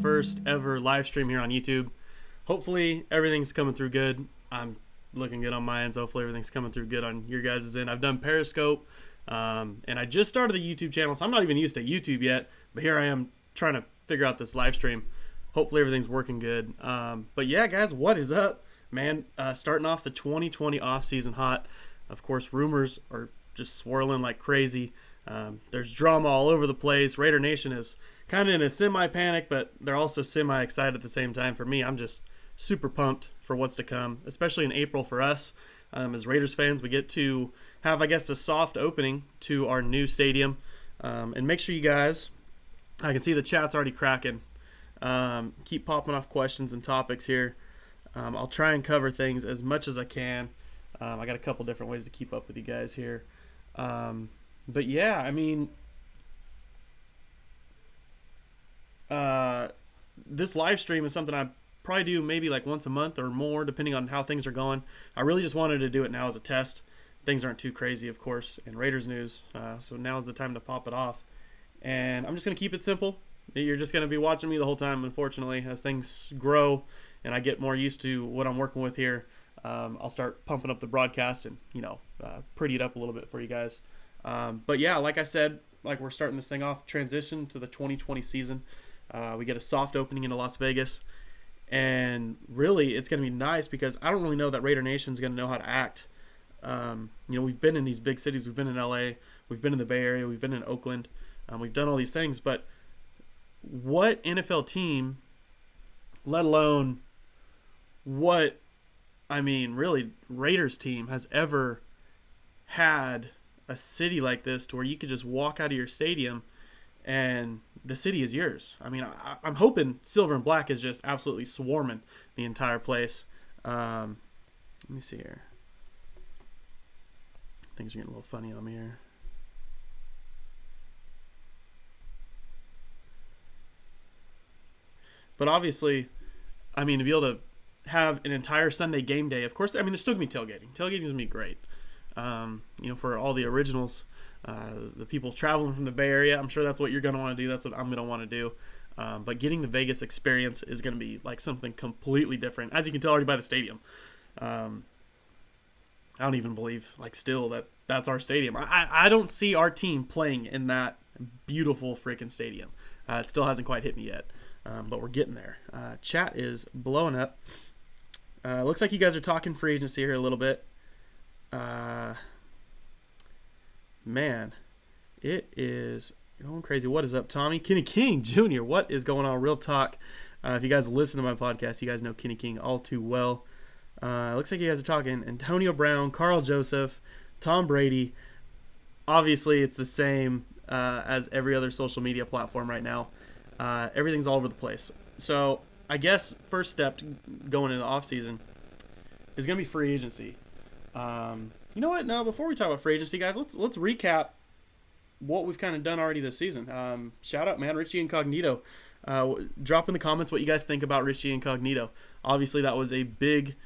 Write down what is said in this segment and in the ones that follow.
First ever live stream here on YouTube. Hopefully everything's coming through good. I'm looking good on my end, so hopefully everything's coming through good on your guys' end. I've done Periscope, and I just started the YouTube channel, so I'm not even used to YouTube yet, but here I am trying to figure out this live stream. Hopefully everything's working good. But yeah, guys, what is up? Man, starting off the 2020 off-season hot. Of course, rumors are just swirling like crazy. There's drama all over the place. Raider Nation is kind of in a semi-panic, but they're also semi-excited at the same time. For me, I'm just super pumped for what's to come, especially in April for us. As Raiders fans, we get to have, I guess, a soft opening to our new stadium. And make sure you guys, I can see the chat's already cracking. Keep popping off questions and topics here. I'll try and cover things as much as I can. I got a couple different ways to keep up with you guys here. But yeah, I mean, this live stream is something I probably do maybe like once a month or more, depending on how things are going. I really just wanted to do it now as a test. Things aren't too crazy, of course, in Raiders news. So now is the time to pop it off. And I'm just going to keep it simple. You're just going to be watching me the whole time, unfortunately. As things grow and I get more used to what I'm working with here, I'll start pumping up the broadcast and, pretty it up a little bit for you guys. But yeah, like I said, like we're starting this thing off, transition to the 2020 season. We get a soft opening into Las Vegas. And really, it's going to be nice because I don't really know that Raider Nation is going to know how to act. We've been in these big cities. We've been in LA. We've been in the Bay Area. We've been in Oakland. We've done all these things. But what NFL team, let alone really Raiders team has ever had a city like this to where you could just walk out of your stadium and the city is yours? I mean, I'm hoping Silver and Black is just absolutely swarming the entire place. Let me see here. Things are getting a little funny on me here. But obviously, I mean, to be able to have an entire Sunday game day, of course, I mean, there's still going to be tailgating. Tailgating is going to be great. For all the originals, the people traveling from the Bay Area, I'm sure that's what you're going to want to do. That's what I'm going to want to do. But getting the Vegas experience is going to be like something completely different, as you can tell already by the stadium. I don't even believe, still that that's our stadium. I don't see our team playing in that beautiful freaking stadium. It still hasn't quite hit me yet, but we're getting there. Chat is blowing up. Looks like you guys are talking free agency here a little bit. Man, it is going crazy. What is up, Tommy? Kenny King Jr., what is going on? Real talk. If you guys listen to my podcast, you guys know Kenny King all too well. Looks like you guys are talking Antonio Brown, Carl Joseph, Tom Brady. Obviously, it's the same as every other social media platform right now. Everything's all over the place. So I guess first step going into the offseason is going to be free agency. You know what? No, before we talk about free agency, guys, let's recap what we've kind of done already this season. Shout out, man, Richie Incognito. Drop in the comments what you guys think about Richie Incognito. Obviously, that was a big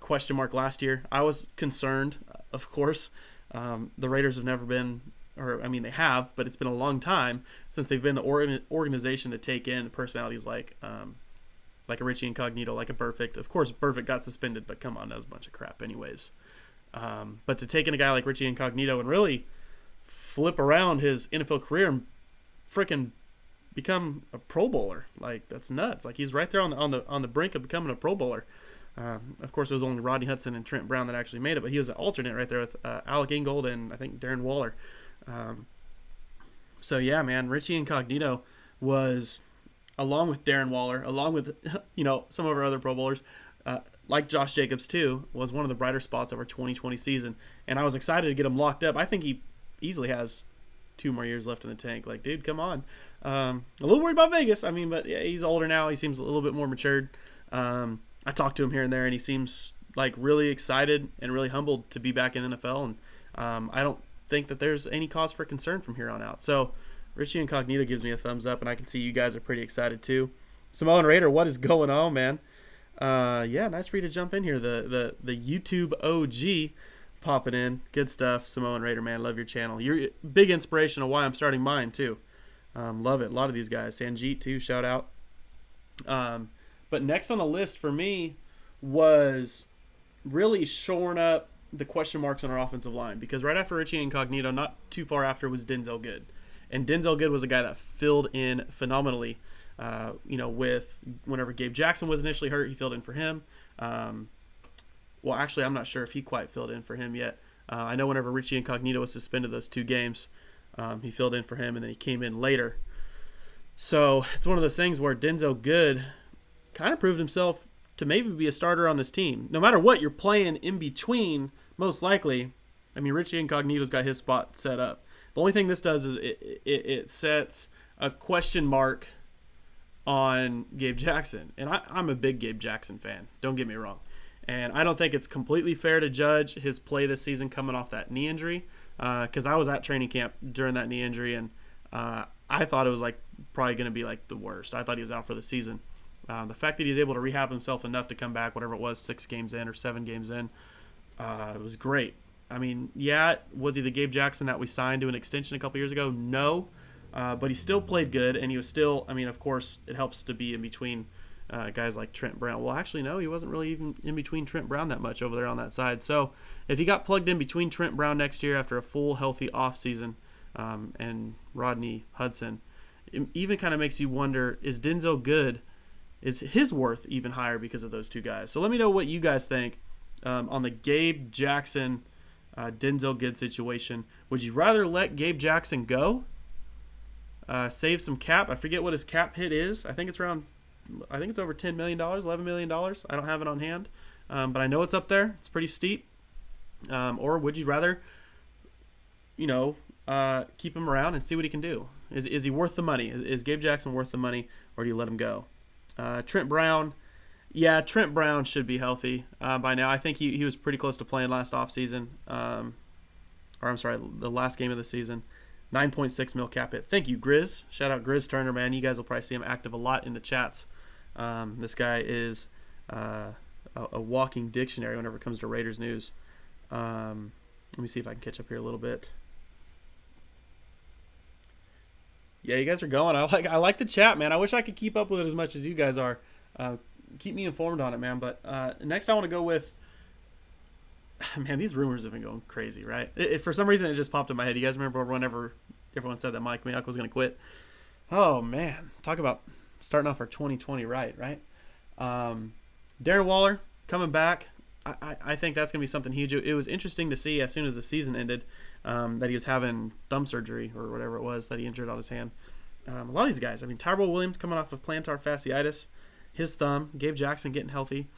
question mark last year. I was concerned, of course. The Raiders have never been, or I mean they have, but it's been a long time since they've been the organization to take in personalities like a Richie Incognito, like a Perfect. Of course, Perfect got suspended, but come on, that was a bunch of crap anyways. But to take in a guy like Richie Incognito and really flip around his NFL career and frickin' become a Pro Bowler, like that's nuts. Like he's right there on the brink of becoming a Pro Bowler. Of course, it was only Rodney Hudson and Trent Brown that actually made it, but he was an alternate right there with Alec Ingold and I think Darren Waller. So yeah, man, Richie Incognito was, along with Darren Waller, along with some of our other Pro Bowlers, like Josh Jacobs too, was one of the brighter spots of our 2020 season, and I was excited to get him locked up. I think he easily has 2 more years left in the tank. Like, dude, come on. A little worried about Vegas. I mean, but yeah, he's older now. He seems a little bit more matured. I talked to him here and there, and he seems like really excited and really humbled to be back in the NFL. And I don't think that there's any cause for concern from here on out. So Richie Incognito gives me a thumbs up, and I can see you guys are pretty excited too. Samoan Raider, what is going on, man? Yeah, nice for you to jump in here. The YouTube OG popping in. Good stuff, Samoan Raider, man. Love your channel. You're a big inspiration of why I'm starting mine too. Love it. A lot of these guys. Sanjeet too, shout out. But next on the list for me was really shoring up the question marks on our offensive line, because right after Richie Incognito, not too far after, was Denzel Good. And Denzel Good was a guy that filled in phenomenally. With whenever Gabe Jackson was initially hurt, he filled in for him. Well, actually, I'm not sure if he quite filled in for him yet. I know whenever Richie Incognito was suspended those 2 games, he filled in for him, and then he came in later. So it's one of those things where Denzel Good kind of proved himself to maybe be a starter on this team. No matter what you're playing in between, most likely, I mean, Richie Incognito's got his spot set up. The only thing this does is it sets a question mark on Gabe Jackson. And I'm a big Gabe Jackson fan. Don't get me wrong. And I don't think it's completely fair to judge his play this season coming off that knee injury, because I was at training camp during that knee injury, and I thought it was probably going to be the worst. I thought he was out for the season. The fact that he's able to rehab himself enough to come back, whatever it was, 6 games in or 7 games in, it was great. I mean, yeah, was he the Gabe Jackson that we signed to an extension a couple years ago? No. But he still played good, and he was still, I mean, of course, it helps to be in between guys like Trent Brown. Well, actually, no, he wasn't really even in between Trent Brown that much over there on that side. So if he got plugged in between Trent Brown next year after a full, healthy offseason and Rodney Hudson, it even kind of makes you wonder, is Denzel Good, is his worth even higher because of those 2 guys? So let me know what you guys think on the Gabe Jackson, Denzel Good situation. Would you rather let Gabe Jackson go? Save some cap. I forget what his cap hit is. I think it's over $10 million, $11 million. I don't have it on hand, but I know it's up there. It's pretty steep. Or would you rather, keep him around and see what he can do? Is he worth the money? Is Gabe Jackson worth the money, or do you let him go? Trent Brown. Yeah, Trent Brown should be healthy by now. I think he was pretty close to playing last offseason. The last game of the season. 9.6 mil cap hit. Thank you, Grizz. Shout out Grizz Turner, man. You guys will probably see him active a lot in the chats. This guy is a walking dictionary whenever it comes to Raiders news. Let me see if I can catch up here a little bit. Yeah, you guys are going. I like the chat, man. I wish I could keep up with it as much as you guys are. Keep me informed on it, man. But next I want to go with, man, these rumors have been going crazy, right? For some reason, it just popped in my head. You guys remember whenever everyone said that Mike Mayock was going to quit? Oh, man. Talk about starting off our 2020 right? Darren Waller coming back. I think that's going to be something huge. It was interesting to see as soon as the season ended that he was having thumb surgery or whatever it was that he injured on his hand. A lot of these guys. I mean, Tyrell Williams coming off of plantar fasciitis, his thumb. Gabe Jackson getting healthy.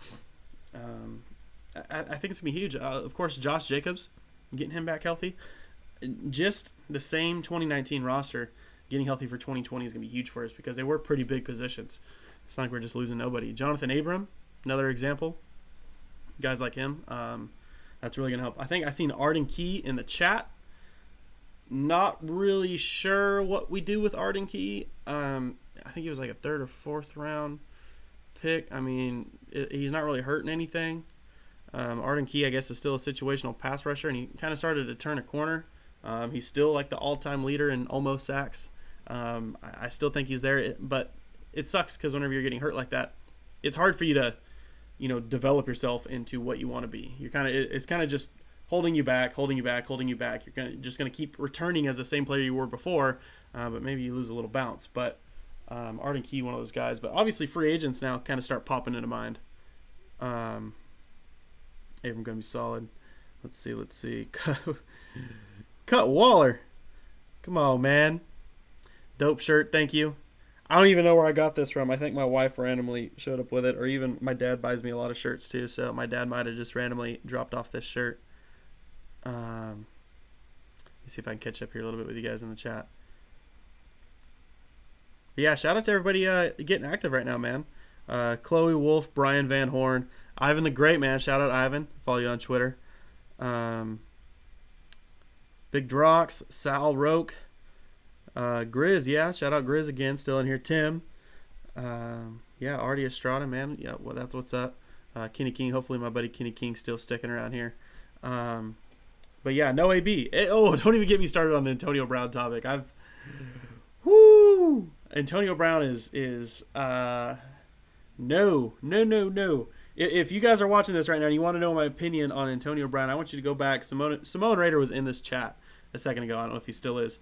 I think it's going to be huge. Of course, Josh Jacobs, getting him back healthy. just the same 2019 roster getting healthy for 2020 is going to be huge for us because they were pretty big positions. It's not like we're just losing nobody. Jonathan Abram, another example. Guys like him, that's really going to help. I think I seen Arden Key in the chat. Not really sure what we do with Arden Key. I think he was like a 3rd or 4th round pick. I mean, he's not really hurting anything. Arden Key, I guess, is still a situational pass rusher, and he kind of started to turn a corner. He's still like the all-time leader in almost sacks. I still think he's there, but it sucks because whenever you're getting hurt like that, it's hard for you to, develop yourself into what you want to be. It's kind of just holding you back. You're just gonna keep returning as the same player you were before, but maybe you lose a little bounce. But Arden Key, one of those guys. But obviously, free agents now kind of start popping into mind. Abram gonna be solid. Let's see. Cut Waller. Come on, man. Dope shirt, thank you. I don't even know where I got this from. I think my wife randomly showed up with it, or even my dad buys me a lot of shirts too, so my dad might have just randomly dropped off this shirt. Let me see if I can catch up here a little bit with you guys in the chat. But yeah, shout out to everybody getting active right now, man. Chloe Wolf, Brian Van Horn, Ivan the Great, man. Shout out Ivan. Follow you on Twitter. Big Drox, Sal Roke, Grizz, yeah. Shout out Grizz again, still in here. Tim, yeah, Artie Estrada, man. Yeah, well, that's what's up. Kenny King, hopefully my buddy Kenny King's still sticking around here. But yeah, no AB. Don't even get me started on the Antonio Brown topic. Antonio Brown is no. If you guys are watching this right now and you want to know my opinion on Antonio Brown, I want you to go back. Simone Raider was in this chat a second ago. I don't know if he still is.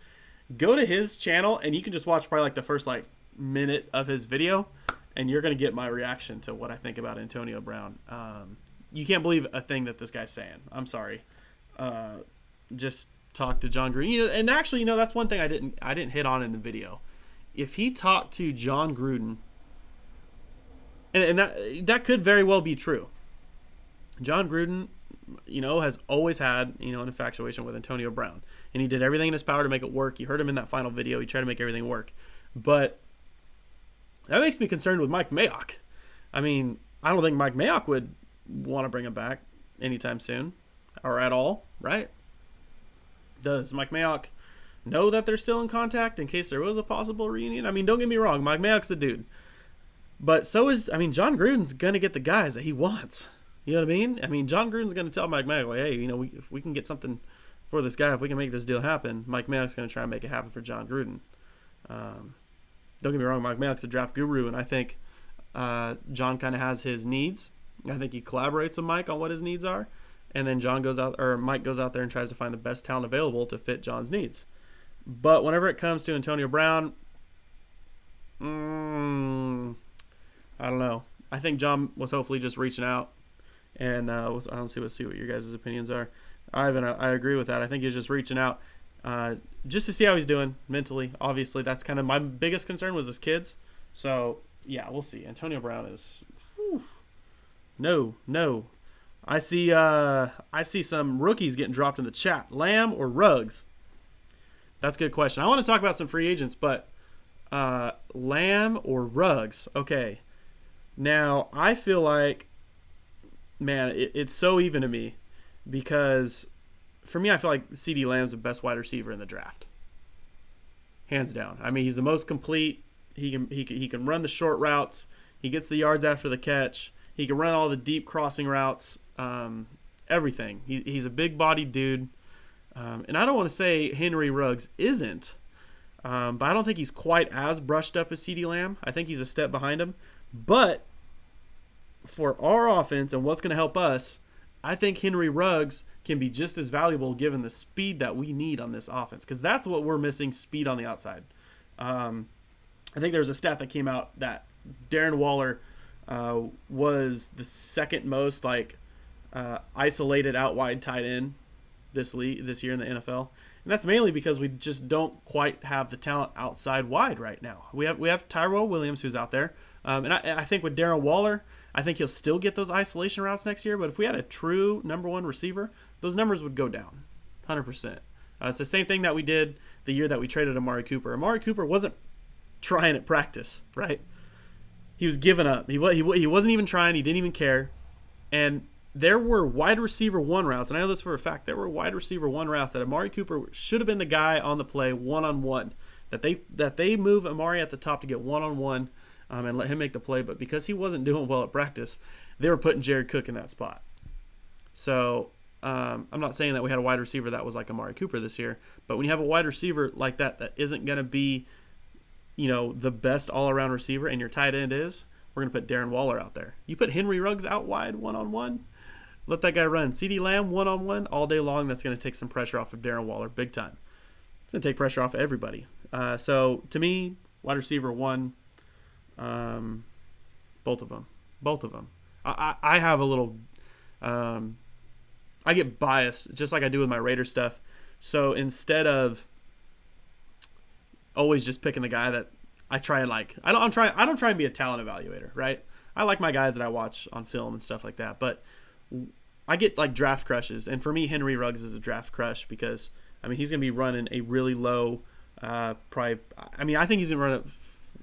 Go to his channel and you can just watch probably like the first minute of his video, and you're going to get my reaction to what I think about Antonio Brown. You can't believe a thing that this guy's saying. I'm sorry. Just talk to John Gruden. And actually, that's one thing I didn't hit on in the video. If he talked to John Gruden, and that could very well be true. John Gruden, has always had, an infatuation with Antonio Brown. And he did everything in his power to make it work. You heard him in that final video. He tried to make everything work. But that makes me concerned with Mike Mayock. I mean, I don't think Mike Mayock would want to bring him back anytime soon. Or at all, right? Does Mike Mayock know that they're still in contact in case there was a possible reunion? I mean, don't get me wrong. Mike Mayock's the dude. But John Gruden's going to get the guys that he wants. You know what I mean? I mean, John Gruden's going to tell Mike Mayock, hey, if we can get something for this guy, if we can make this deal happen, Mike Mayock's going to try and make it happen for John Gruden. Don't get me wrong, Mike Mayock's a draft guru, and I think John kind of has his needs. I think he collaborates with Mike on what his needs are, and then Mike goes out there and tries to find the best talent available to fit John's needs. But whenever it comes to Antonio Brown, I don't know. I think John was hopefully just reaching out, and let's see what your guys' opinions are. Ivan, I agree with that. I think he was just reaching out just to see how he's doing mentally. Obviously, that's kind of my biggest concern was his kids. So, yeah, we'll see. Antonio Brown is no. I see some rookies getting dropped in the chat. Lamb or Ruggs? That's a good question. I want to talk about some free agents, but Lamb or Ruggs? Okay. Now, I feel like, man, it's so even to me because for me, I feel like CeeDee Lamb's the best wide receiver in the draft. Hands down. I mean, he's the most complete. He can run the short routes. He gets the yards after the catch. He can run all the deep crossing routes. Everything. He's a big-bodied dude. And I don't want to say Henry Ruggs isn't, but I don't think he's quite as brushed up as CeeDee Lamb. I think he's a step behind him. But for our offense and what's going to help us, I think Henry Ruggs can be just as valuable given the speed that we need on this offense, because that's what we're missing, speed on the outside. I think there was a stat that came out that Darren Waller was the second most isolated out wide tight end this year in the NFL, and that's mainly because we just don't quite have the talent outside wide right now. We have Tyrell Williams who's out there, and I think with Darren Waller, I think he'll still get those isolation routes next year. But if we had a true number one receiver, those numbers would go down, 100%. It's the same thing that we did the year that we traded Amari Cooper. Amari Cooper wasn't trying at practice, right? He was giving up. He wasn't even trying. He didn't even care. And there were wide receiver one routes, and I know this for a fact. There were wide receiver one routes that Amari Cooper should have been the guy on the play one-on-one. That they move Amari at the top to get one-on-one and let him make the play. But because he wasn't doing well at practice, they were putting Jared Cook in that spot. So I'm not saying that we had a wide receiver that was like Amari Cooper this year, but when you have a wide receiver like that isn't going to be, the best all-around receiver, and your tight end is, we're going to put Darren Waller out there. You put Henry Ruggs out wide one-on-one, let that guy run. CeeDee Lamb one-on-one all day long. That's going to take some pressure off of Darren Waller big time. It's going to take pressure off of everybody. So to me, wide receiver one, both of them. I have a little, I get biased just like I do with my Raider stuff. So instead of always just picking the guy that I try and like, I don't try and be a talent evaluator, right? I like my guys that I watch on film and stuff like that, but I get like draft crushes, and for me, Henry Ruggs is a draft crush because he's going to be running a really low, I think he's going to run a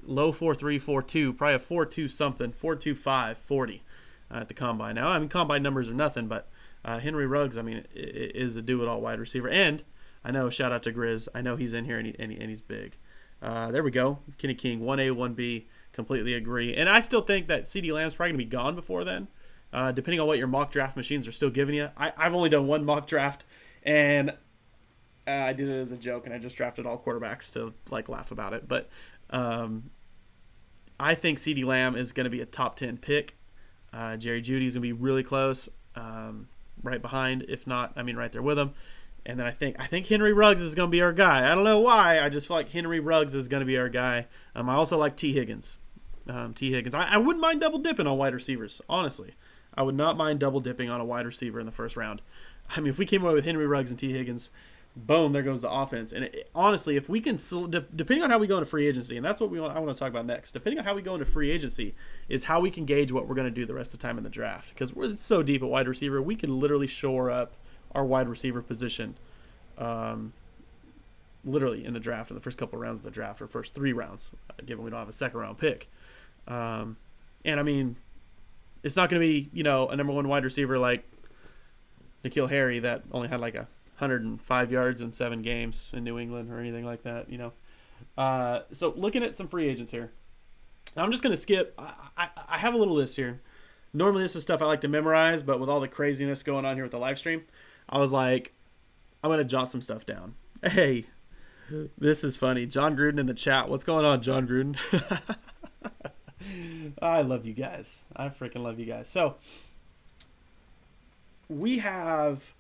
low 4.3, 4.2, probably a 4.2 something, 4.25, 40 at the combine. Now, combine numbers are nothing, but Henry Ruggs, is a do-it-all wide receiver. And I know, shout out to Grizz, I know he's in here and he's big. There we go. Kenny King, 1A, 1B, completely agree. And I still think that CeeDee Lamb's probably going to be gone before then, depending on what your mock draft machines are still giving you. I've only done one mock draft, and I did it as a joke, and I just drafted all quarterbacks to laugh about it. But I think CeeDee Lamb is going to be a top 10 pick. Jerry Jeudy's going to be really close, right behind, if not, right there with him. And then I think Henry Ruggs is going to be our guy. I don't know why. I just feel like Henry Ruggs is going to be our guy. I also like T. Higgins. I wouldn't mind double dipping on wide receivers, honestly. I would not mind double dipping on a wide receiver in the first round. If we came away with Henry Ruggs and T. Higgins, boom, there goes the offense. And honestly, if we can, depending on how we go into free agency, and that's what I want to talk about next, depending on how we go into free agency is how we can gauge what we're going to do the rest of the time in the draft. Because we're so deep at wide receiver, we can literally shore up our wide receiver position literally in the draft, in the first couple of rounds of the draft, or first 3 rounds, given we don't have a second round pick. And it's not going to be, a number 1 wide receiver like N'Keal Harry that only had 105 yards in 7 games in New England or anything like that, So looking at some free agents here. I'm just going to skip. I have a little list here. Normally this is stuff I like to memorize, but with all the craziness going on here with the live stream, I was like, I'm going to jot some stuff down. Hey, this is funny. John Gruden in the chat. What's going on, John Gruden? I love you guys. I freaking love you guys. So we have,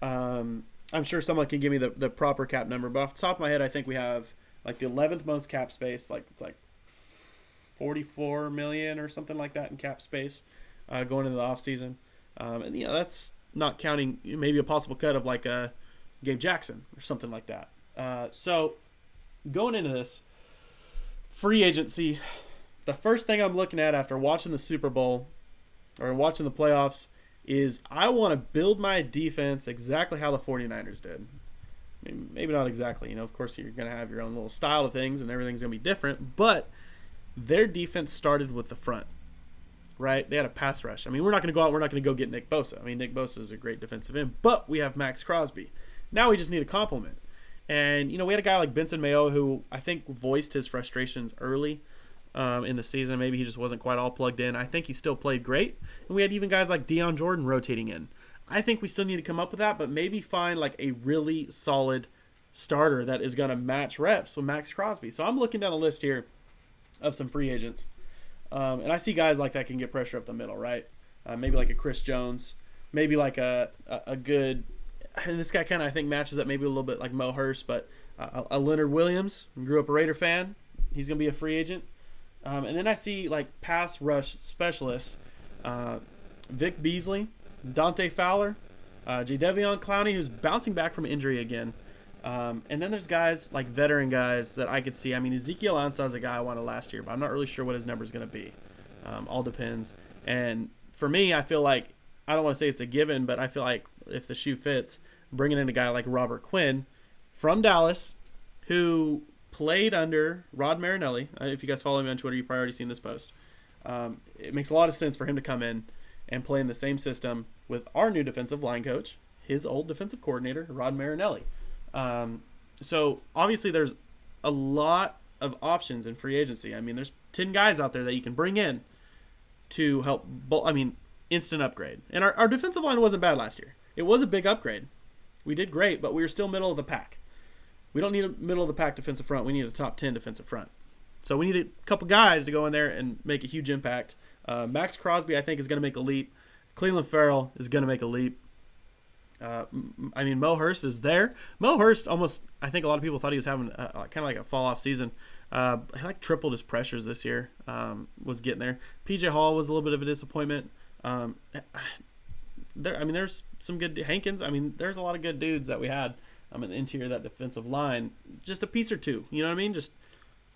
I'm sure someone can give me the proper cap number, but off the top of my head, I think we have the 11th most cap space. It's 44 million or something like that in cap space going into the offseason. And that's not counting maybe a possible cut of a Gabe Jackson or something like that. So going into this free agency, the first thing I'm looking at after watching the Super Bowl or watching the playoffs is I want to build my defense exactly how the 49ers did. Maybe not exactly. Of course, you're going to have your own little style of things and everything's going to be different, but their defense started with the front. Right? They had a pass rush. We're not going to go out. We're not going to go get Nick Bosa. Nick Bosa is a great defensive end, but we have Max Crosby. Now we just need a complement. And, we had a guy like Benson Mayo who I think voiced his frustrations early in the season. Maybe he just wasn't quite all plugged in. I think he still played great. And we had even guys like Deion Jordan rotating in. I think we still need to come up with that, but maybe find a really solid starter that is going to match reps with Max Crosby. So I'm looking down the list here of some free agents. And I see guys like that can get pressure up the middle, right? Maybe like a Chris Jones, maybe like a good, and this guy kind of I think matches up maybe a little bit like Mo Hurst, but a Leonard Williams, grew up a Raider fan, he's gonna be a free agent. And then I see pass rush specialists, Vic Beasley, Dante Fowler, Jadeveon Clowney, who's bouncing back from injury again. And then there's guys like veteran guys that I could see. Ezekiel Ansah is a guy I wanted last year, but I'm not really sure what his number is going to be. All depends. And for me, I feel like, I don't want to say it's a given, but I feel like if the shoe fits, bringing in a guy like Robert Quinn from Dallas who played under Rod Marinelli. If you guys follow me on Twitter, you've probably already seen this post. It makes a lot of sense for him to come in and play in the same system with our new defensive line coach, his old defensive coordinator, Rod Marinelli. So obviously there's a lot of options in free agency. I mean, there's 10 guys out there that you can bring in to help, instant upgrade. And our defensive line wasn't bad last year. It was a big upgrade. We did great, but we were still middle of the pack. We don't need a middle of the pack defensive front. We need a top 10 defensive front. So we need a couple guys to go in there and make a huge impact. Max Crosby, I think, is going to make a leap. Cleveland Farrell is going to make a leap. Mo Hurst is there. Mo Hurst almost, I think a lot of people thought he was having kind of like a fall-off season. He tripled his pressures this year, was getting there. PJ Hall was a little bit of a disappointment. There's some good Hankins. There's a lot of good dudes that we had in the interior of that defensive line. Just a piece or two, you know what I mean? Just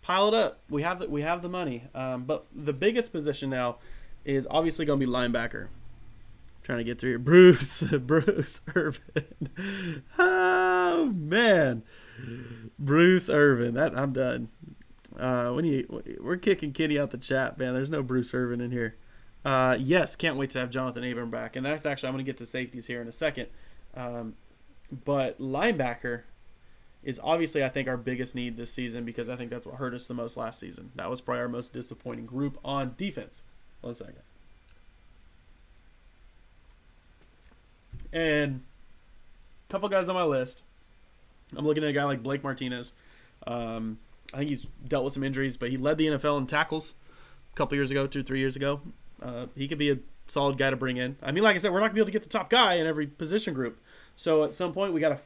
pile it up. We have the money. But the biggest position now is obviously going to be linebacker. Trying to get through here. Bruce Irvin. Oh man, Bruce Irvin. That I'm done. We're kicking Kenny out the chat, man. There's no Bruce Irvin in here. Yes, can't wait to have Jonathan Abram back, and that's actually I'm going to get to safeties here in a second. But linebacker is obviously, I think, our biggest need this season because I think that's what hurt us the most last season. That was probably our most disappointing group on defense. 1 second. And a couple guys on my list. I'm looking at a guy like Blake Martinez. I think he's dealt with some injuries, but he led the NFL in tackles a couple years ago, 2-3 years ago. He could be a solid guy to bring in. Like I said, we're not going to be able to get the top guy in every position group. So at some point, we got to,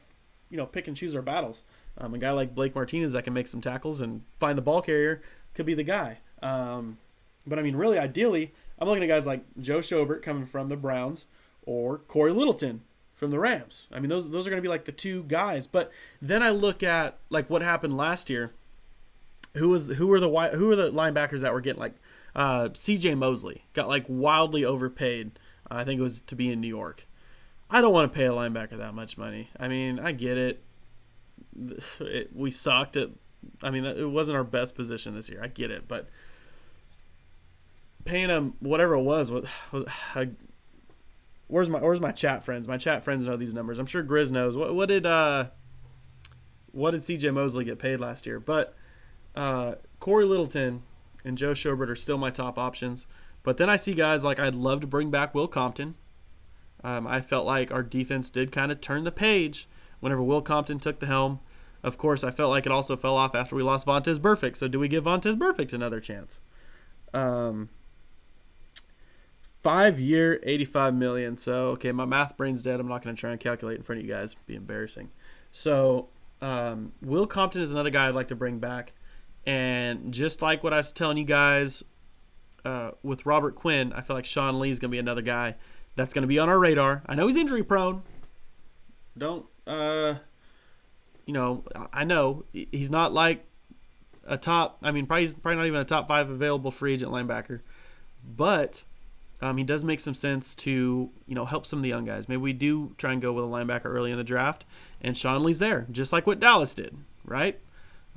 pick and choose our battles. A guy like Blake Martinez that can make some tackles and find the ball carrier could be the guy. But really, ideally, I'm looking at guys like Joe Schobert coming from the Browns or Corey Littleton from the Rams. Those are going to be like the two guys. But then I look at like what happened last year. Who were the linebackers that were getting C.J. Mosley got wildly overpaid. I think it was to be in New York. I don't want to pay a linebacker that much money. I get it. We sucked at. It wasn't our best position this year. I get it, but paying him whatever it was where's my chat friends? My chat friends know these numbers. I'm sure Grizz knows. What did C.J. Mosley get paid last year? But Corey Littleton and Joe Schobert are still my top options. But then I see guys like I'd love to bring back Will Compton. I felt like our defense did kind of turn the page whenever Will Compton took the helm. Of course, I felt like it also fell off after we lost Vontaze Burfict. So do we give Vontaze Burfict another chance? 5-year, $85 million. So, okay, my math brain's dead. I'm not going to try and calculate in front of you guys. It'd be embarrassing. So, Will Compton is another guy I'd like to bring back. And just like what I was telling you guys with Robert Quinn, I feel like Sean Lee is going to be another guy that's going to be on our radar. I know he's injury prone. I know he's not like a top, he's probably not even a top 5 available free agent linebacker. But he does make some sense to, help some of the young guys. Maybe we do try and go with a linebacker early in the draft, and Sean Lee's there, just like what Dallas did, right?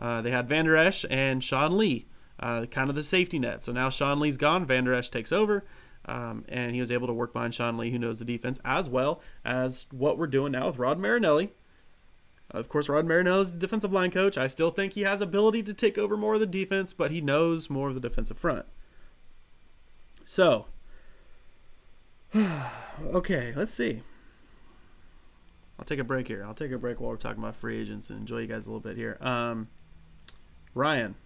They had Van Der Esch and Sean Lee, kind of the safety net. So now Sean Lee's gone, Van Der Esch takes over, and he was able to work behind Sean Lee, who knows the defense, as well as what we're doing now with Rod Marinelli. Of course, Rod Marinelli is the defensive line coach. I still think he has ability to take over more of the defense, but he knows more of the defensive front. So, okay, let's see. I'll take a break here. I'll take a break while we're talking about free agents and enjoy you guys a little bit here. Ryan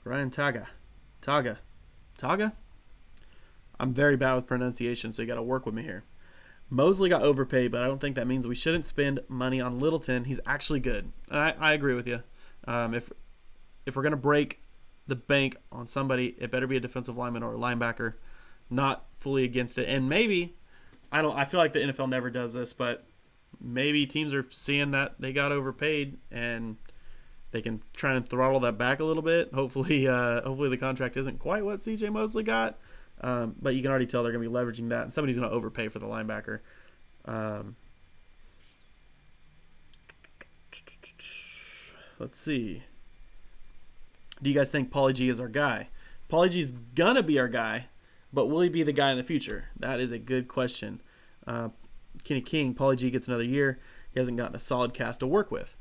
Taga. I'm very bad with pronunciation, so you got to work with me here. Mosley got overpaid, but I don't think that means we shouldn't spend money on Littleton. He's actually good. And I agree with you. If we're going to break the bank on somebody, it better be a defensive lineman or a linebacker. Not fully against it. And maybe, I feel like the NFL never does this, but maybe teams are seeing that they got overpaid and they can try and throttle that back a little bit. Hopefully the contract isn't quite what C.J. Mosley got. But you can already tell they're going to be leveraging that, and somebody's going to overpay for the linebacker. Let's see. Do you guys think Paulie G is our guy? Paulie G's gonna be our guy, but will he be the guy in the future? That is a good question. Kenny King, Paulie G gets another year. He hasn't gotten a solid cast to work with.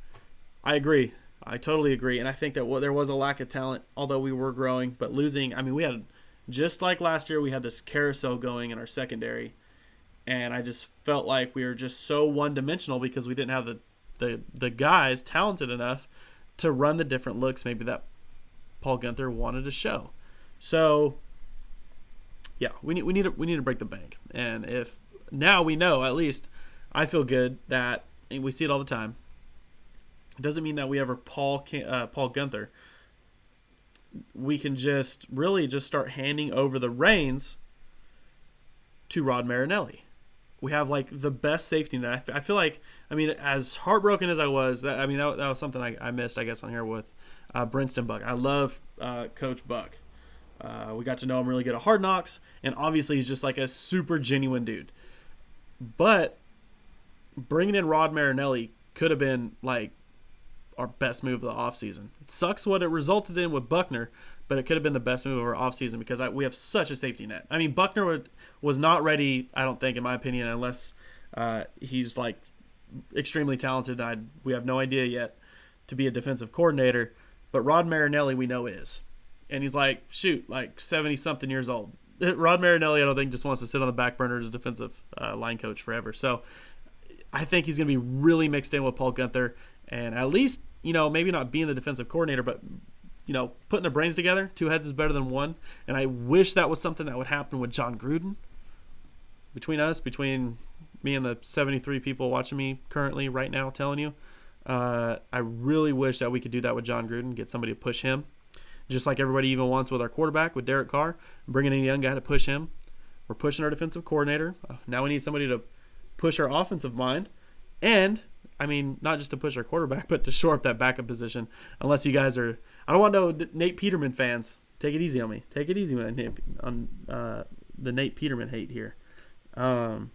I agree. I totally agree. And I think that there was a lack of talent, although we were growing. But losing, I mean, we had, just like last year, we had this carousel going in our secondary. And I just felt like we were just so one-dimensional because we didn't have the guys talented enough to run the different looks maybe that Paul Guenther wanted to show. So, yeah, we need to break the bank. And if now we know, at least I feel good that, and we see it all the time, it doesn't mean that we ever Paul Guenther. We can just really just start handing over the reins to Rod Marinelli. We have like the best safety net. I feel like, I mean, as heartbroken as I was, that was something I missed, I guess, on here with Brinston Buck. I love Coach Buck. We got to know him really good at Hard Knocks, and obviously he's just like a super genuine dude. But bringing in Rod Marinelli could have been like our best move of the offseason. It sucks what it resulted in with Buckner, but it could have been the best move of our offseason because we have such a safety net. I mean, Buckner was not ready, I don't think, in my opinion, unless he's like extremely talented. We have no idea yet to be a defensive coordinator, but Rod Marinelli we know is. And he's like 70-something years old. Rod Marinelli, I don't think, just wants to sit on the back burner as a defensive line coach forever. So I think he's going to be really mixed in with Paul Guenther, and at least, maybe not being the defensive coordinator, but putting their brains together. Two heads is better than one. And I wish that was something that would happen with John Gruden. Between me and the 73 people watching me currently right now telling you, I really wish that we could do that with John Gruden, get somebody to push him. Just like everybody even wants with our quarterback, with Derek Carr, bringing in a young guy to push him. We're pushing our defensive coordinator. Now we need somebody to push our offensive mind. And, I mean, not just to push our quarterback, but to shore up that backup position. Unless you guys are – I don't want no Nate Peterman fans. Take it easy on me. Take it easy on the Nate Peterman hate here. CeeDee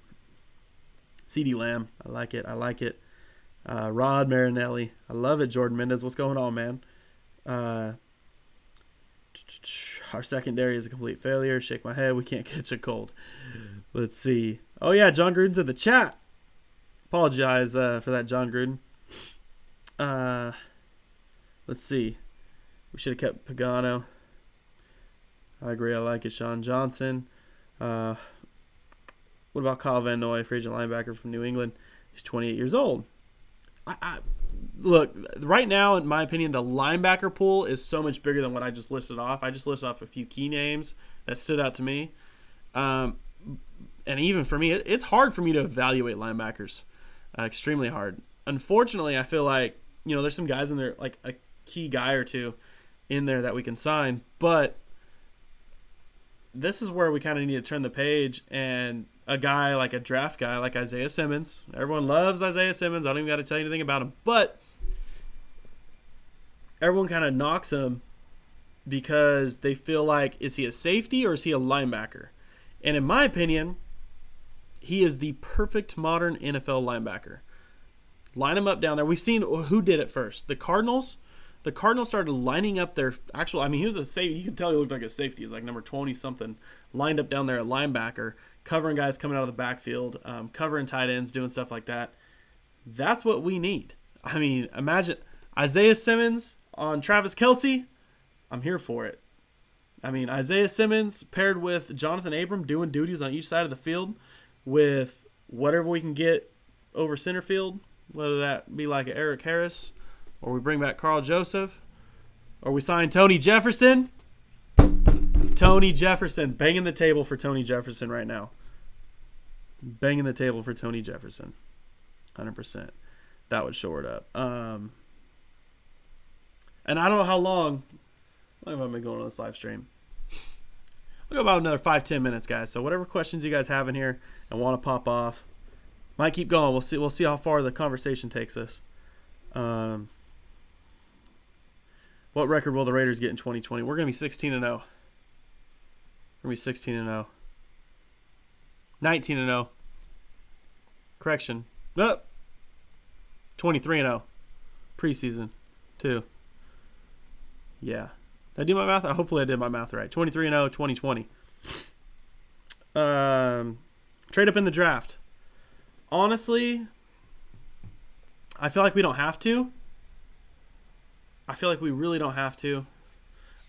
Lamb, I like it. Rod Marinelli, I love it. Jordan Mendez, what's going on, man? Our secondary is a complete failure. Shake my head. We can't catch a cold. Let's see. Oh, yeah, John Gruden's in the chat. Apologize for that, John Gruden. Let's see. We should have kept Pagano. I agree. I like it. Sean Johnson. What about Kyle Van Noy, free agent linebacker from New England? He's 28 years old. Look, right now, in my opinion, the linebacker pool is so much bigger than what I just listed off. I just listed off a few key names that stood out to me. And even for me, it's hard for me to evaluate linebackers. Extremely hard. Unfortunately, I feel like, there's some guys in there, like a key guy or two in there that we can sign. But this is where we kind of need to turn the page, and a guy like a draft guy like Isaiah Simmons. Everyone loves Isaiah Simmons. I don't even got to tell you anything about him. But everyone kind of knocks him because they feel like, is he a safety or is he a linebacker? And in my opinion, he is the perfect modern NFL linebacker. Line him up down there. We've seen who did it first. The Cardinals. The Cardinals started lining up their actual, he was a safety. You could tell he looked like a safety. He's like number 20-something, lined up down there at linebacker, covering guys coming out of the backfield, covering tight ends, doing stuff like that. That's what we need. I mean, imagine Isaiah Simmons on Travis Kelce. I'm here for it. I mean, Isaiah Simmons paired with Jonathan Abram doing duties on each side of the field with whatever we can get over center field, whether that be like an Eric Harris, or we bring back Carl Joseph, or we sign Tony Jefferson. Tony Jefferson. Banging the table for Tony Jefferson right now. Banging the table for Tony Jefferson. 100%. That would shore it up. And I don't know how long have I been going on this live stream. I'll go about another 5-10 minutes, guys. So whatever questions you guys have in here and want to pop off, might keep going. We'll see how far the conversation takes us. What record will the Raiders get in 2020? We're going to be 16-0. We're going to be 16-0. 19-0. Correction. Nope. 23-0. Preseason. too. Yeah. Did I do my math? Hopefully I did my math right. 23-0, 2020. Trade up in the draft. Honestly, I feel like we don't have to. I feel like we really don't have to.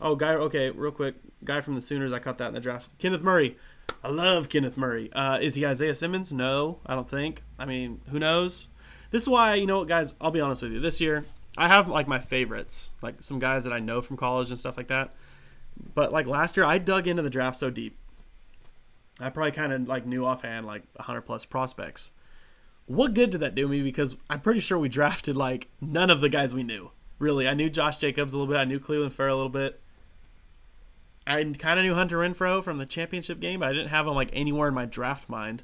Oh, guy. Okay, real quick. Guy from the Sooners. I caught that in the draft. Kenneth Murray. I love Kenneth Murray. Is he Isaiah Simmons? No, I don't think. I mean, who knows? This is why, you know what, guys, I'll be honest with you. This year, I have, like, my favorites. Like, some guys that I know from college and stuff like that. But, like, last year, I dug into the draft so deep. I probably kind of, like, knew offhand, like, 100-plus prospects. What good did that do me? Because I'm pretty sure we drafted, like, none of the guys we knew. Really, I knew Josh Jacobs a little bit. I knew Cleveland Farrell a little bit. I kind of knew Hunter Renfrow from the championship game, but I didn't have him, like, anywhere in my draft mind.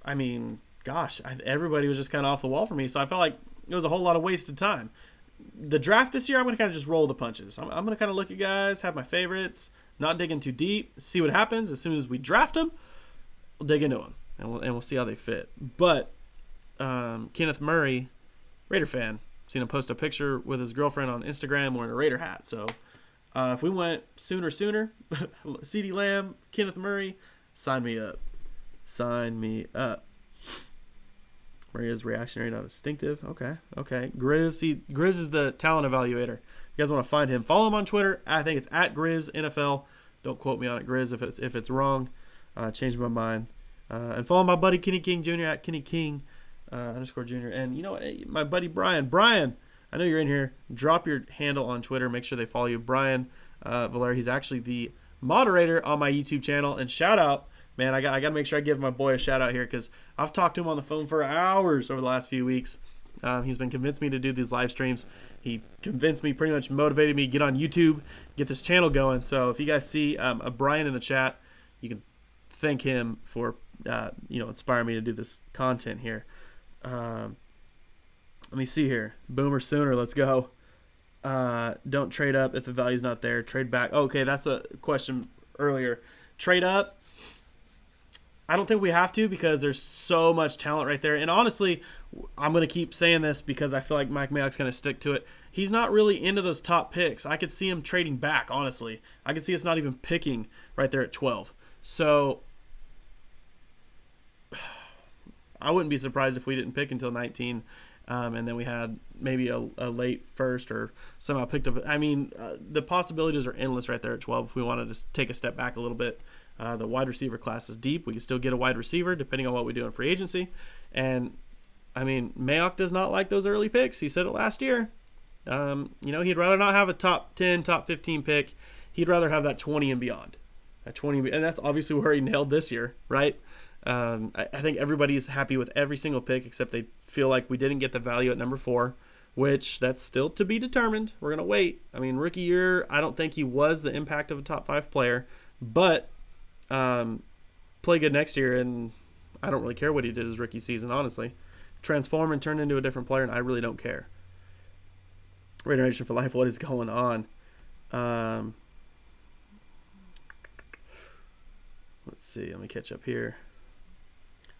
I mean, gosh, everybody was just kind of off the wall for me, so I felt like it was a whole lot of wasted time. The draft this year, I'm going to kind of just roll the punches. I'm going to kind of look at guys, have my favorites, not digging too deep, see what happens. As soon as we draft them, we'll dig into them, and we'll see how they fit. But Kenneth Murray, Raider fan, seen him post a picture with his girlfriend on Instagram wearing a Raider hat. So if we went sooner, CeeDee Lamb, Kenneth Murray, sign me up. Sign me up. Murray is reactionary, not instinctive. Okay. Grizz is the talent evaluator. You guys want to find him, follow him on Twitter. I think it's at Grizz NFL. Don't quote me on it, Grizz, if it's wrong. Changed my mind. And follow my buddy Kenny King Jr. at Kenny King _ Jr. And you know what? My buddy Brian. Brian, I know you're in here. Drop your handle on Twitter. Make sure they follow you. Brian Valeri. He's actually the moderator on my YouTube channel. And shout out, man, I got to make sure I give my boy a shout out here because I've talked to him on the phone for hours over the last few weeks. He's been convinced me to do these live streams. He convinced me, pretty much motivated me to get on YouTube, get this channel going. So if you guys see a Brian in the chat, you can thank him for inspiring me to do this content here. Let me see here. Boomer Sooner, let's go. Don't trade up if the value's not there. Trade back. Okay, that's a question earlier. Trade up. I don't think we have to because there's so much talent right there. And honestly, I'm going to keep saying this because I feel like Mike Mayock's going to stick to it. He's not really into those top picks. I could see him trading back, honestly. I could see us not even picking right there at 12. So I wouldn't be surprised if we didn't pick until 19, and then we had maybe a late first or somehow picked up. I mean, the possibilities are endless right there at 12 if we wanted to take a step back a little bit. The wide receiver class is deep. We can still get a wide receiver depending on what we do in free agency. And, I mean, Mayock does not like those early picks. He said it last year. He'd rather not have a top 10, top 15 pick. He'd rather have that 20 and beyond. That 20, and that's obviously where he nailed this year, right? I think everybody's happy with every single pick except they feel like we didn't get the value at number 4, which that's still to be determined. We're going to wait. I mean, rookie year, I don't think he was the impact of a top 5 player, but play good next year, and I don't really care what he did his rookie season, honestly. Transform and turn into a different player, and I really don't care. Raider Nation for life, what is going on? Let's see. Let me catch up here.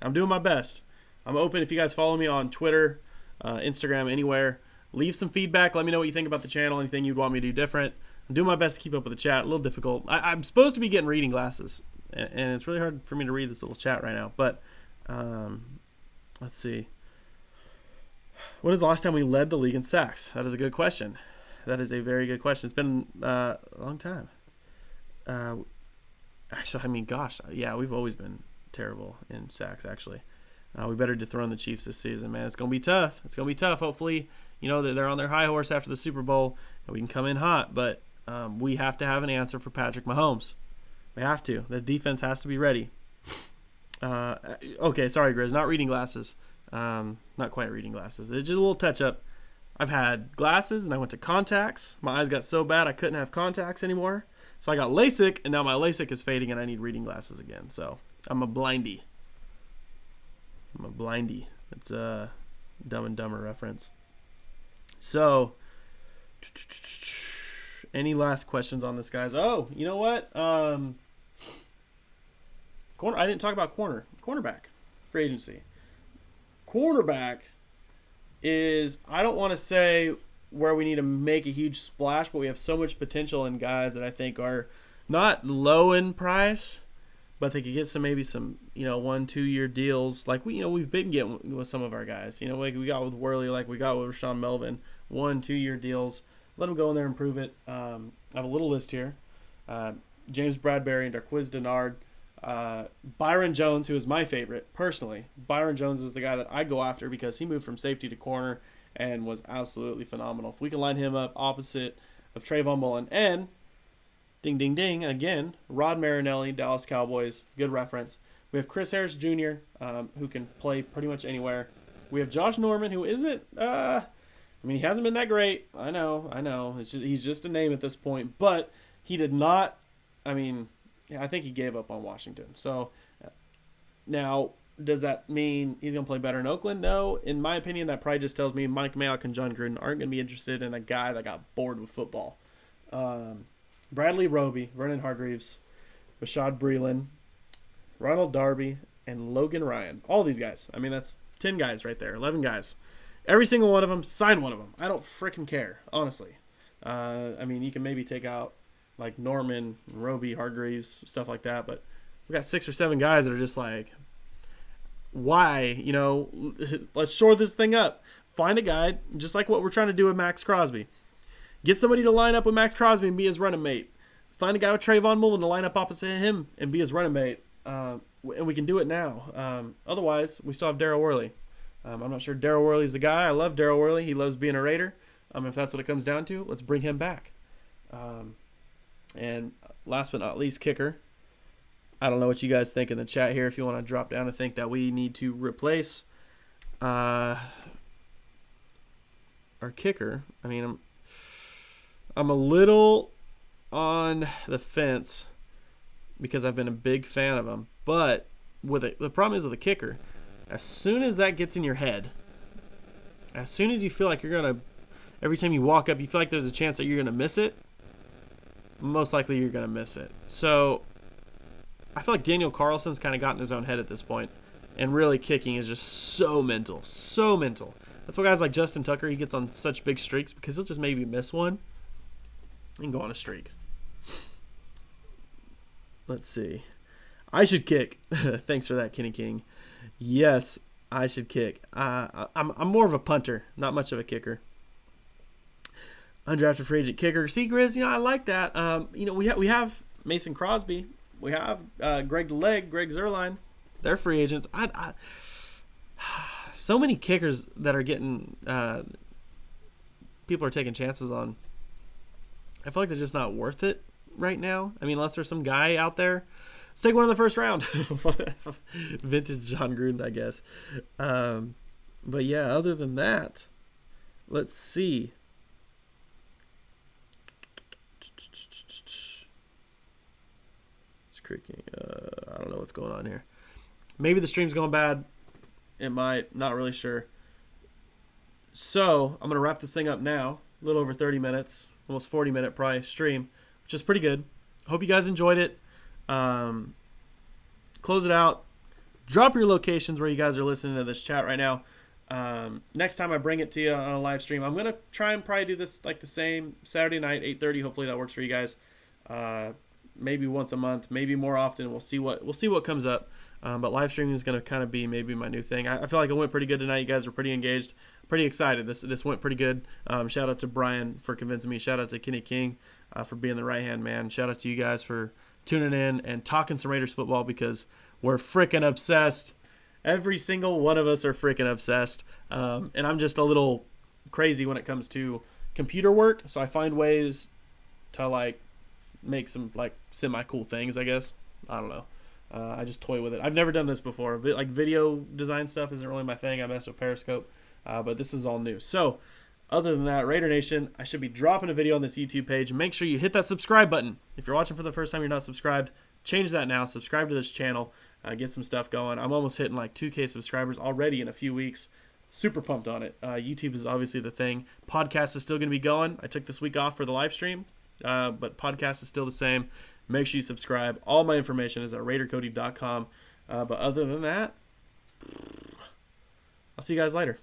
I'm doing my best. I'm open. If you guys follow me on Twitter, Instagram, anywhere, leave some feedback. Let me know what you think about the channel, anything you'd want me to do different. I'm doing my best to keep up with the chat. A little difficult. I'm supposed to be getting reading glasses, and it's really hard for me to read this little chat right now. But let's see. When is the last time we led the league in sacks? That is a good question. That is a very good question. It's been a long time. Actually, I mean, gosh, yeah, we've always been terrible in sacks, actually. We better dethrone the Chiefs this season, man. It's going to be tough. It's going to be tough. Hopefully, they're on their high horse after the Super Bowl, and we can come in hot. But we have to have an answer for Patrick Mahomes. We have to. The defense has to be ready. Okay, sorry, Grizz. Not reading glasses. Not quite reading glasses. It's just a little touch-up. I've had glasses, and I went to contacts. My eyes got so bad I couldn't have contacts anymore. So I got LASIK, and now my LASIK is fading, and I need reading glasses again. So I'm a blindy. It's a Dumb and Dumber reference. So, any last questions on this, guys? Oh, you know what? Corner. I didn't talk about cornerback free agency. Cornerback is, I don't want to say where we need to make a huge splash, but we have so much potential in guys that I think are not low in price, but they could get maybe some 1-2 year deals like we've been getting with some of our guys. Like we got with Worley, like we got with Rashawn Melvin, 1-2 year deals. Let them go in there and prove it. I have a little list here. James Bradbury and Darqueze Dennard. Byron Jones, who is my favorite personally. Byron Jones is the guy that I go after because he moved from safety to corner and was absolutely phenomenal. If we can line him up opposite of Trayvon Mullen and ding, ding, ding, again, Rod Marinelli, Dallas Cowboys, good reference. We have Chris Harris Jr., who can play pretty much anywhere. We have Josh Norman, who isn't, he hasn't been that great. I know. He's just a name at this point, but he did not, I think he gave up on Washington. So now, does that mean he's going to play better in Oakland? No. In my opinion, that probably just tells me Mike Mayock and John Gruden aren't going to be interested in a guy that got bored with football. Bradley Roby, Vernon Hargreaves, Rashad Breeland, Ronald Darby, and Logan Ryan. All these guys. That's 10 guys right there, 11 guys. Every single one of them, sign one of them. I don't freaking care, honestly. You can maybe take out like Norman, Roby, Hargreaves, stuff like that, but we got 6 or 7 guys that are just like, why? Let's shore this thing up. Find a guy, just like what we're trying to do with Max Crosby. Get somebody to line up with Max Crosby and be his running mate. Find a guy with Trayvon Mullen to line up opposite him and be his running mate. And we can do it now. Otherwise, we still have Daryl Worley. I'm not sure Daryl Worley's the guy. I love Daryl Worley. He loves being a Raider. If that's what it comes down to, let's bring him back. And last but not least, kicker. I don't know what you guys think in the chat here. If you want to drop down and think that we need to replace our kicker. I'm a little on the fence because I've been a big fan of him. But the problem is with the kicker, as soon as that gets in your head, as soon as you feel like every time you walk up, you feel like there's a chance that you're going to miss it, most likely you're going to miss it. So I feel like Daniel Carlson's kind of gotten his own head at this point, and really kicking is just so mental. That's why guys like Justin Tucker, he gets on such big streaks because he'll just maybe miss one and go on a streak. Let's see. I should kick. Thanks for that, Kenny King. Yes, I should kick. I'm more of a punter, not much of a kicker. Undrafted free agent kicker. See, Grizz, I like that. We have Mason Crosby. We have Greg the Leg, Greg Zuerlein. They're free agents. So many kickers that are getting people are taking chances on. I feel like they're just not worth it right now. Unless there's some guy out there. Let's take one in the first round. Vintage John Gruden, I guess. But yeah, other than that, let's see. It's creaking. I don't know what's going on here. Maybe the stream's going bad. It might. Not really sure. So I'm going to wrap this thing up now. A little over 30 minutes. Almost 40-minute probably stream, which is pretty good. Hope you guys enjoyed it. Close it out. Drop your locations where you guys are listening to this chat right now. Next time I bring it to you on a live stream, I'm going to try and probably do this like the same Saturday night, 8:30. Hopefully that works for you guys. Maybe once a month, maybe more often. We'll see what comes up. But live streaming is going to kind of be maybe my new thing. I feel like it went pretty good tonight. You guys were pretty engaged, pretty excited. This went pretty good. Shout out to Brian for convincing me. Shout out to Kenny King for being the right-hand man. Shout out to you guys for tuning in and talking some Raiders football because we're freaking obsessed. Every single one of us are freaking obsessed. And I'm just a little crazy when it comes to computer work. So I find ways to make some semi-cool things, I guess. I don't know. I just toy with it. I've never done this before. Video design stuff isn't really my thing. I mess with Periscope. But this is all new. So other than that, Raider Nation, I should be dropping a video on this YouTube page. Make sure you hit that subscribe button. If you're watching for the first time, you're not subscribed, change that now. Subscribe to this channel. Get some stuff going. I'm almost hitting 2K subscribers already in a few weeks. Super pumped on it. YouTube is obviously the thing. Podcast is still going to be going. I took this week off for the live stream, but podcast is still the same. Make sure you subscribe. All my information is at RaiderCody.com. But other than that, I'll see you guys later.